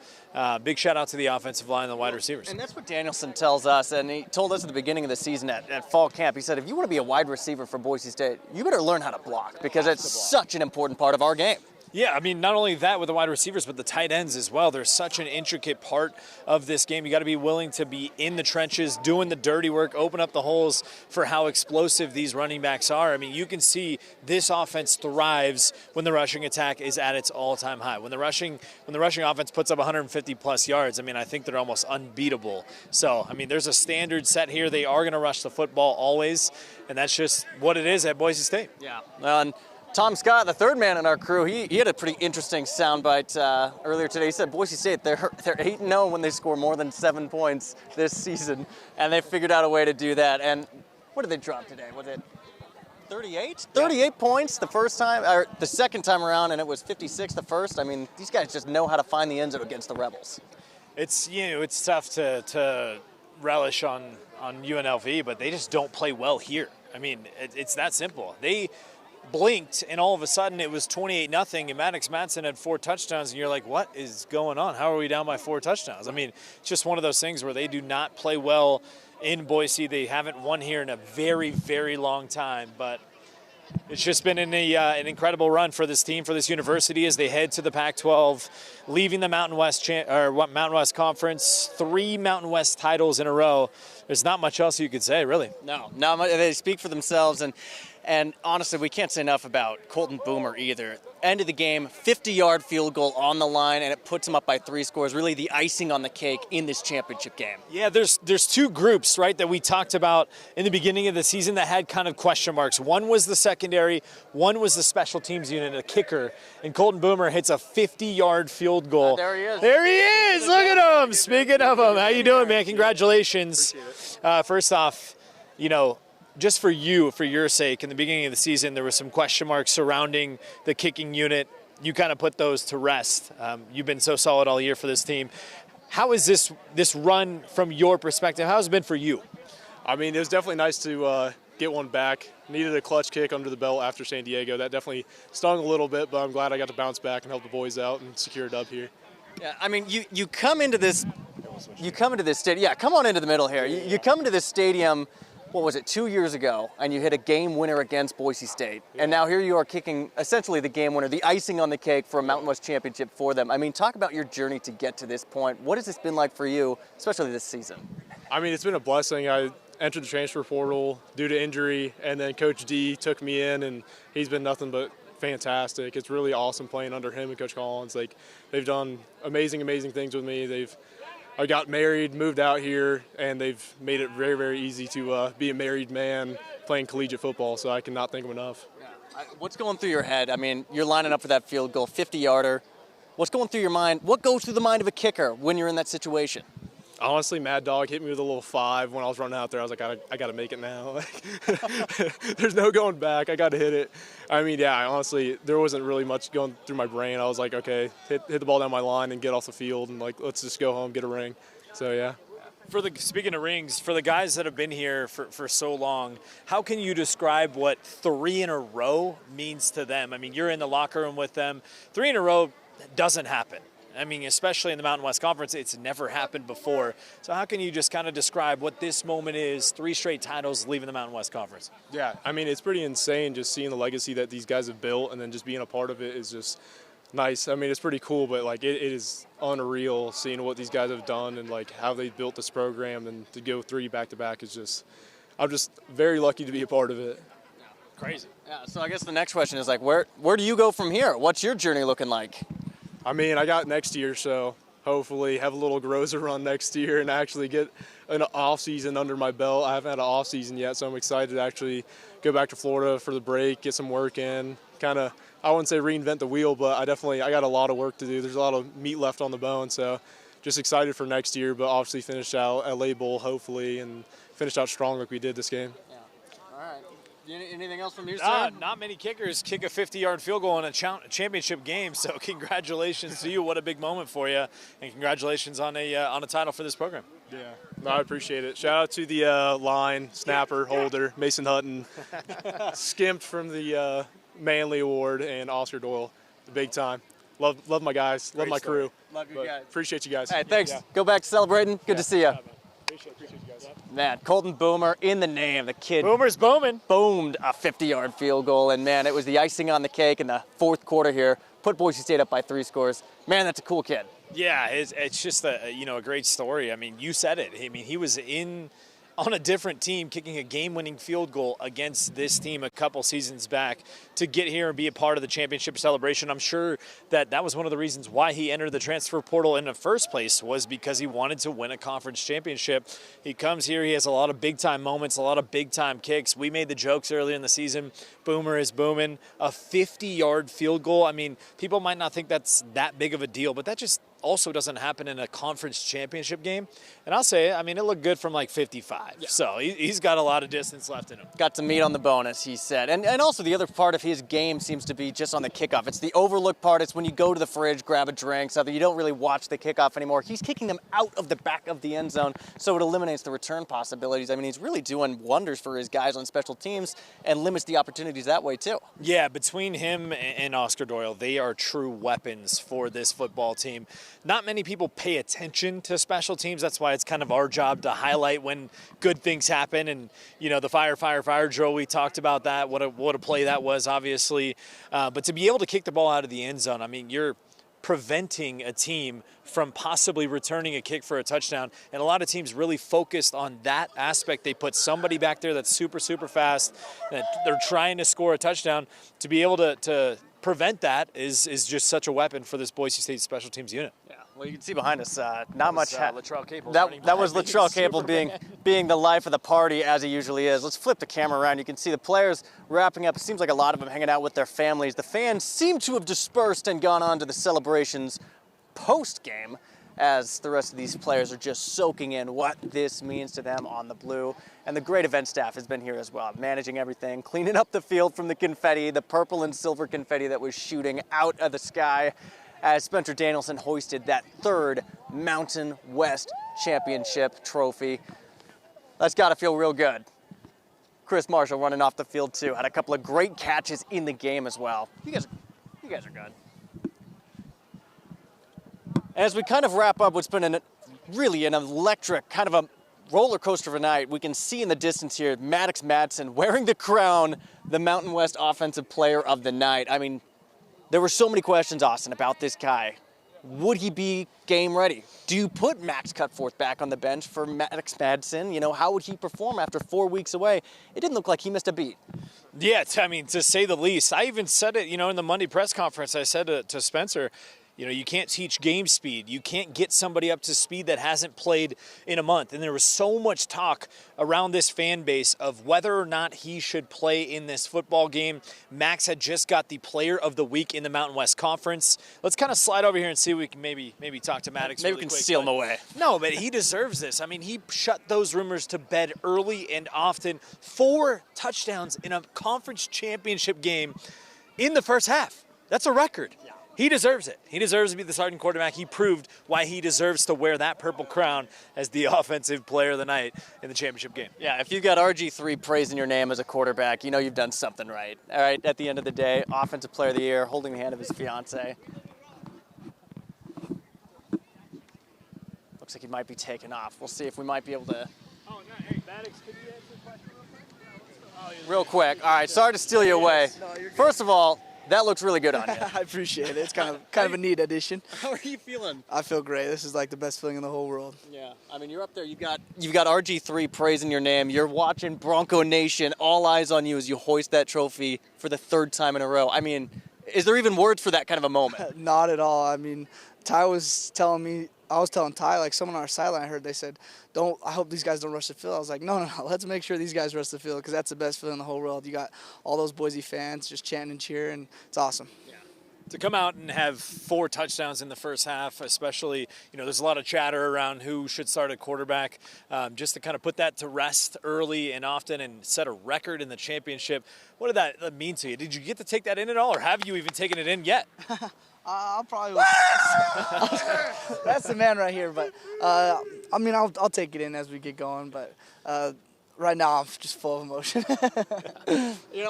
big shout out to the offensive line and the wide receivers. And that's what Danielson tells us, and he told us at the beginning of the season at fall camp. He said, if you want to be a wide receiver for Boise State, you better learn how to block because it's such an important part of our game. Yeah, I mean, not only that with the wide receivers, but the tight ends as well. They're such an intricate part of this game. You got to be willing to be in the trenches, doing the dirty work, open up the holes for how explosive these running backs are. I mean, you can see this offense thrives when the rushing attack is at its all-time high. When the rushing offense puts up 150-plus yards, I mean, I think they're almost unbeatable. So, I mean, there's a standard set here. They are going to rush the football always, and that's just what it is at Boise State. Yeah. And Tom Scott, the third man in our crew, he had a pretty interesting soundbite earlier today. He said Boise State, they're 8-0 when they score more than 7 points this season, and they figured out a way to do that. And what did they drop today? Was it 38? 38 points the first time, or the second time around, and it was 56 the first. I mean, these guys just know how to find the end zone against the Rebels. It's it's tough to relish on UNLV, but they just don't play well here. I mean, it's that simple. They blinked and all of a sudden it was 28-0 and Maddox Madsen had 4 touchdowns and you're like, what is going on? How are we down by 4 touchdowns? I mean, it's just one of those things where they do not play well in Boise. They haven't won here in a very, very long time, but it's just been an incredible run for this team, for this university as they head to the Pac-12, leaving the Mountain West Conference, 3 Mountain West titles in a row. There's not much else you could say, really. No, they speak for themselves. And And honestly, we can't say enough about Colton Boomer either. End of the game, 50-yard field goal on the line, and it puts him up by 3 scores. Really the icing on the cake in this championship game. Yeah, there's 2 groups, right, that we talked about in the beginning of the season that had kind of question marks. One was the secondary, one was the special teams unit, a kicker, and Colton Boomer hits a 50-yard field goal. There he is. There he is. Look at him. Speaking of him, how you doing, man? Congratulations. First off, you know, just for your sake, in the beginning of the season, there was some question marks surrounding the kicking unit. You kind of put those to rest. You've been so solid all year for this team. How is this run from your perspective? How has it been for you? I mean, it was definitely nice to get one back. Needed a clutch kick under the belt after San Diego. That definitely stung a little bit, but I'm glad I got to bounce back and help the boys out and secure a dub here. Yeah, I mean, you come into this stadium. Yeah, come on into the middle here. You come into this stadium. What was it, 2 years ago, and you hit a game winner against Boise State. And now here you are kicking essentially the game winner, the icing on the cake for a Mountain West championship for them. I mean, talk about your journey to get to this point. What has this been like for you, especially this season? I mean, it's been a blessing. I entered the transfer portal due to injury, and then Coach D took me in, and he's been nothing but fantastic. It's really awesome playing under him and Coach Collins. Like, they've done amazing things with me. I got married, moved out here, and they've made it very, very easy to be a married man playing collegiate football, so I cannot thank them enough. Yeah. What's going through your head? I mean, you're lining up for that field goal, 50-yarder. What's going through your mind? What goes through the mind of a kicker when you're in that situation? Honestly, Mad Dog hit me with a little 5 when I was running out there. I was like, I got to make it now. There's no going back. I got to hit it. I mean, yeah, honestly, there wasn't really much going through my brain. I was like, okay, hit the ball down my line and get off the field, and like, let's just go home, get a ring. So, yeah. Speaking of rings, for the guys that have been here for so long, how can you describe what 3 in a row means to them? I mean, you're in the locker room with them. 3 in a row doesn't happen. I mean, especially in the Mountain West Conference, it's never happened before. So how can you just kind of describe what this moment is, 3 straight titles leaving the Mountain West Conference? Yeah, I mean, it's pretty insane just seeing the legacy that these guys have built, and then just being a part of it is just nice. I mean, it's pretty cool, but like it is unreal seeing what these guys have done and like how they built this program, and to go 3 back-to-back is just, I'm just very lucky to be a part of it. Crazy. Yeah, so I guess the next question is like, where do you go from here? What's your journey looking like? I mean, I got next year, so hopefully have a little Groza run next year and actually get an off season under my belt. I haven't had an off season yet, so I'm excited to actually go back to Florida for the break, get some work in, kind of, I wouldn't say reinvent the wheel, but I got a lot of work to do. There's a lot of meat left on the bone, so just excited for next year, but obviously finish out LA Bowl hopefully and finish out strong like we did this game. Yeah. All right. Anything else from your side? Not many kickers kick a 50-yard field goal in a championship game, so congratulations to you. What a big moment for you, and congratulations on a title for this program. Yeah, no, I appreciate it. Shout out to the line, snapper, holder, Mason Hutton, skimped from the Manley Award, and Oscar Doyle, the big time. Love my guys, love my crew. Love you guys. Appreciate you guys. Hey, thanks. Yeah. Go back to celebrating. Good to see you. Appreciate you guys. Man, Colton Boomer in the name. The kid Boomer's booming. Boomed a 50-yard field goal, and man, it was the icing on the cake in the 4th quarter here. Put Boise State up by 3 scores. Man, that's a cool kid. Yeah, it's just a great story. I mean, you said it. I mean, he was on a different team kicking a game-winning field goal against this team a couple seasons back to get here and be a part of the championship celebration. I'm sure that was one of the reasons why he entered the transfer portal in the first place, was because he wanted to win a conference championship. He comes here, he has a lot of big-time moments, a lot of big-time kicks. We made the jokes earlier in the season, Boomer is booming. A 50-yard field goal, I mean, people might not think that's that big of a deal, but that just also doesn't happen in a conference championship game. And I'll say, I mean, it looked good from like 55. Yeah. So he's got a lot of distance left in him. Got some meat on the bone, as he said. And also the other part of his game seems to be just on the kickoff. It's the overlook part. It's when you go to the fridge, grab a drink, so that you don't really watch the kickoff anymore. He's kicking them out of the back of the end zone, so it eliminates the return possibilities. I mean, he's really doing wonders for his guys on special teams and limits the opportunities that way, too. Yeah, between him and Oscar Doyle, they are true weapons for this football team. Not many people pay attention to special teams. That's why it's kind of our job to highlight when good things happen. And, you know, the fire drill, we talked about that, what a play that was, obviously. But to be able to kick the ball out of the end zone, I mean, you're preventing a team from possibly returning a kick for a touchdown. And a lot of teams really focused on that aspect. They put somebody back there that's super, super fast, that they're trying to score a touchdown. To be able to prevent that is just such a weapon for this Boise State special teams unit. Yeah, well, you can see behind us, not much. Latrell Capel. That was Latrell Capel being the life of the party, as he usually is. Let's flip the camera around. You can see the players wrapping up. It seems like a lot of them hanging out with their families. The fans seem to have dispersed and gone on to the celebrations post-game, as the rest of these players are just soaking in what this means to them on the blue. And the great event staff has been here as well, managing everything, cleaning up the field from the confetti, the purple and silver confetti that was shooting out of the sky as Spencer Danielson hoisted that third Mountain West Championship trophy. That's got to feel real good. Chris Marshall running off the field too, had a couple of great catches in the game as well. You guys are good. As we kind of wrap up what's been really an electric, kind of a roller coaster of a night, we can see in the distance here Maddox Madsen wearing the crown, the Mountain West Offensive Player of the Night. I mean, there were so many questions, Austin, about this guy. Would he be game ready? Do you put Max Cutforth back on the bench for Maddox Madsen? You know, how would he perform after 4 weeks away? It didn't look like he missed a beat. Yeah, I mean, to say the least. I even said it, in the Monday press conference, I said to Spencer, you can't teach game speed. You can't get somebody up to speed that hasn't played in a month. And there was so much talk around this fan base of whether or not he should play in this football game. Max had just got the Player of the Week in the Mountain West Conference. Let's kind of slide over here and see if we can maybe talk to Maddox. Maybe we can seal him away. No, but he deserves this. I mean, he shut those rumors to bed early and often. 4 touchdowns in a conference championship game in the first half. That's a record. Yeah. He deserves it. He deserves to be the starting quarterback. He proved why he deserves to wear that purple crown as the offensive player of the night in the championship game. Yeah, if you've got RG3 praising your name as a quarterback, you know you've done something right. All right, at the end of the day, offensive player of the year, holding the hand of his fiance. Looks like he might be taking off. We'll see if we might be able to. Oh, no, hey, Maddox, could you answer the question real quick? Real quick. All right, sorry to steal you away. First of all, that looks really good on you. I appreciate it. It's kind of a neat addition. How are you feeling? I feel great. This is like the best feeling in the whole world. Yeah, I mean, you're up there. You've got RG3 praising your name. You're watching Bronco Nation. All eyes on you as you hoist that trophy for the 3rd time in a row. I mean, is there even words for that kind of a moment? Not at all. I mean, Ty was telling me. I was telling Ty, like someone on our sideline, I heard they said, I hope these guys don't rush the field. I was like, no, let's make sure these guys rush the field because that's the best feeling in the whole world. You got all those Boise fans just chanting and cheering. It's awesome. Yeah. To come out and have 4 touchdowns in the first half, especially, there's a lot of chatter around who should start at quarterback. Just to kind of put that to rest early and often and set a record in the championship. What did that mean to you? Did you get to take that in at all, or have you even taken it in yet? I'll probably. That's the man right here. But I mean, I'll take it in as we get going. But right now, I'm just full of emotion.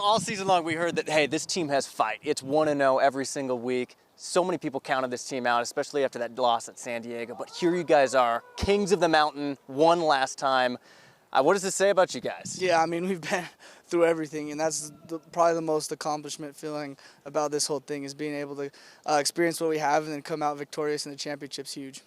All season long we heard that, hey, this team has fight. It's 1-0 every single week. So many people counted this team out, especially after that loss at San Diego. But here you guys are, kings of the mountain, one last time. What does this say about you guys? Yeah, I mean, we've been through everything, and that's probably the most accomplishment feeling about this whole thing is being able to experience what we have and then come out victorious in the championship's huge.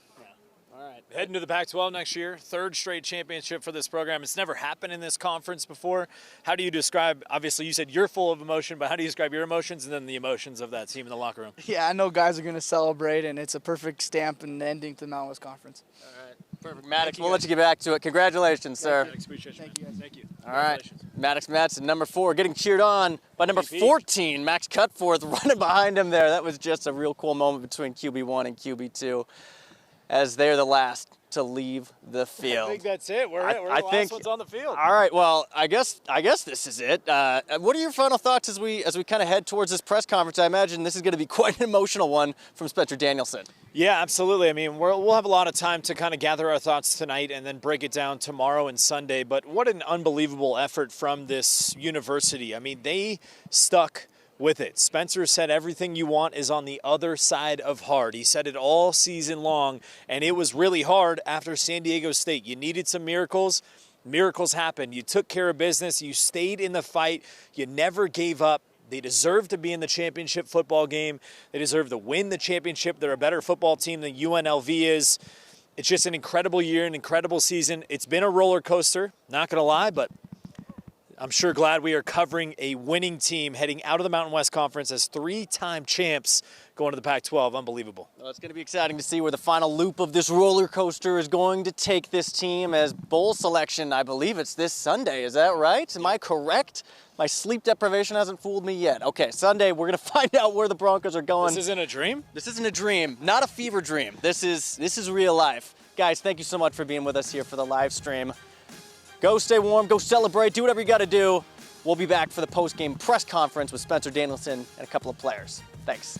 All right, heading to the Pac-12 next year, 3rd straight championship for this program. It's never happened in this conference before. How do you describe, obviously you said you're full of emotion, but how do you describe your emotions and then the emotions of that team in the locker room? Yeah, I know guys are going to celebrate, and it's a perfect stamp and ending to the Mountain West Conference. All right, perfect. Maddox, we'll let you get back to it. Congratulations, sir. Maddox, appreciate you. Thank you, guys. Thank you. All right, Maddox Madsen, number 4, getting cheered on by number 14, Max Cutforth, running behind him there. That was just a real cool moment between QB1 and QB2 as they're the last to leave the field. I think that's it. We're the last ones on the field. All right. Well, I guess this is it. What are your final thoughts as we kind of head towards this press conference? I imagine this is going to be quite an emotional one from Spencer Danielson. Yeah, absolutely. I mean, we'll have a lot of time to kind of gather our thoughts tonight and then break it down tomorrow and Sunday. But what an unbelievable effort from this university. I mean, they stuck with it. Spencer said everything you want is on the other side of hard. He said it all season long, and it was really hard after San Diego State. You needed some miracles. Miracles happened. You took care of business. You stayed in the fight. You never gave up. They deserve to be in the championship football game. They deserve to win the championship. They're a better football team than UNLV is. It's just an incredible year, an incredible season. It's been a roller coaster, not going to lie, but I'm sure glad we are covering a winning team heading out of the Mountain West Conference as 3-time champs going to the Pac-12. Unbelievable. Well, it's going to be exciting to see where the final loop of this roller coaster is going to take this team as bowl selection. I believe it's this Sunday. Is that right? Am I correct? My sleep deprivation hasn't fooled me yet. Okay, Sunday, we're going to find out where the Broncos are going. This isn't a dream? This isn't a dream. Not a fever dream. This is real life. Guys, thank you so much for being with us here for the live stream. Go stay warm, go celebrate, do whatever you got to do. We'll be back for the post-game press conference with Spencer Danielson and a couple of players. Thanks.